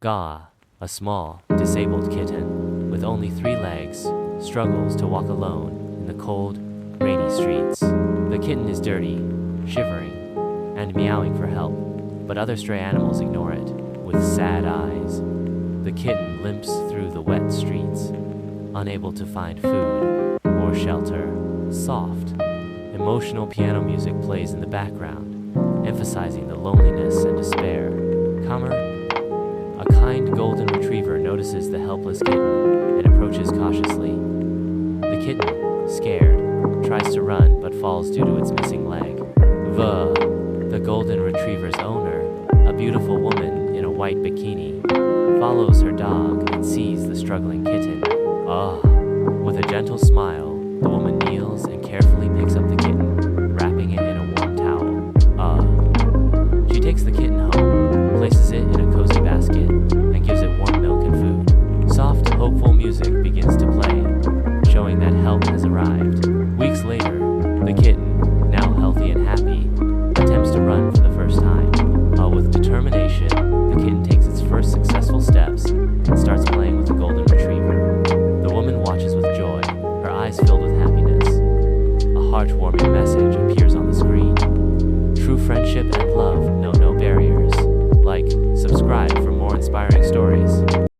Ga, a small, disabled kitten with only 3 legs, struggles to walk alone in the cold, rainy streets. The kitten is dirty, shivering, and meowing for help, but other stray animals ignore it with sad eyes. The kitten limps through the wet streets, unable to find food or shelter. Soft, emotional piano music plays in the background, emphasizing the loneliness and despair. Calmer, a kind golden retriever notices the helpless kitten and approaches cautiously. The kitten, scared, tries to run but falls due to its missing leg. The golden retriever's owner, a beautiful woman in a white bikini, follows her dog and sees the struggling kitten. With a gentle smile, the woman kneels and carefully picks up the kitten, wrapping it in a warm towel. She takes the kitten home, places it in a cozy basket, and gives it warm milk and food. Soft, hopeful music begins to play, showing that help has arrived. Weeks later, the kitten, now healthy and happy, attempts to run for the first time. With determination, the kitten takes its first successful steps and starts playing with the golden retriever. The woman watches with joy, her eyes filled with happiness. A heartwarming message appears on the screen. True friendship and love know no barriers. Like, subscribe for more inspiring stories.